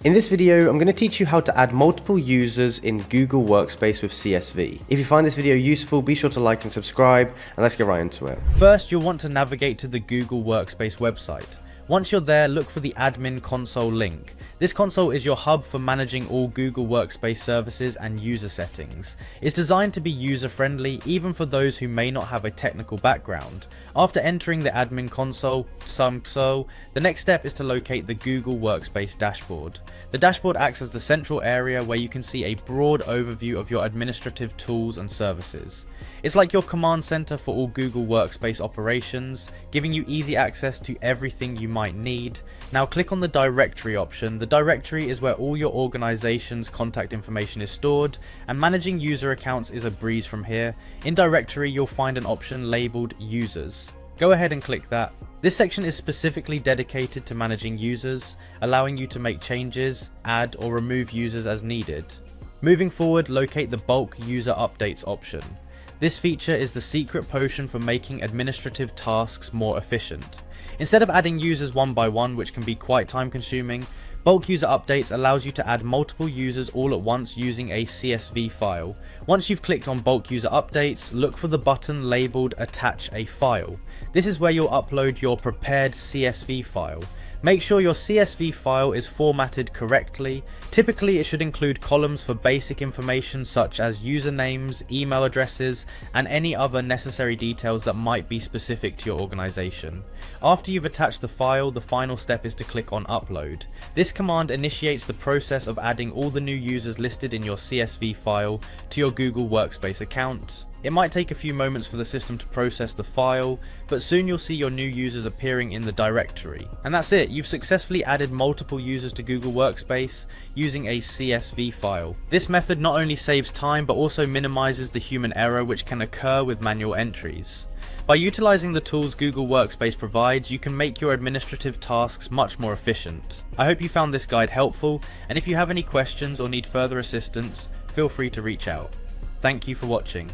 In this video, I'm going to teach you how to add multiple users in Google Workspace with CSV. If you find this video useful, be sure to like and subscribe, and let's get right into it. First, you'll want to navigate to the Google Workspace website. Once you're there, look for the admin console link. This console is your hub for managing all Google Workspace services and user settings. It's designed to be user-friendly, even for those who may not have a technical background. After entering the admin console, the next step is to locate the Google Workspace dashboard. The dashboard acts as the central area where you can see a broad overview of your administrative tools and services. It's like your command center for all Google Workspace operations, giving you easy access to everything you might need. Now click on the directory option. The directory is where all your organization's contact information is stored, and managing user accounts is a breeze from here. In directory, you'll find an option labeled users. Go ahead and click that. This section is specifically dedicated to managing users, allowing you to make changes, add or remove users as needed. Moving forward, locate the bulk user updates option. This feature is the secret potion for making administrative tasks more efficient. Instead of adding users one by one, which can be quite time consuming, bulk user updates allows you to add multiple users all at once using a CSV file. Once you've clicked on bulk user updates, look for the button labeled attach a file. This is where you'll upload your prepared CSV file. Make sure your CSV file is formatted correctly. Typically, it should include columns for basic information such as usernames, email addresses, and any other necessary details that might be specific to your organization. After you've attached the file, the final step is to click on upload. This command initiates the process of adding all the new users listed in your CSV file to your Google Workspace account. It might take a few moments for the system to process the file, but soon you'll see your new users appearing in the directory. And that's it, you've successfully added multiple users to Google Workspace using a CSV file. This method not only saves time, but also minimizes the human error which can occur with manual entries. By utilizing the tools Google Workspace provides, you can make your administrative tasks much more efficient. I hope you found this guide helpful, and if you have any questions or need further assistance, feel free to reach out. Thank you for watching.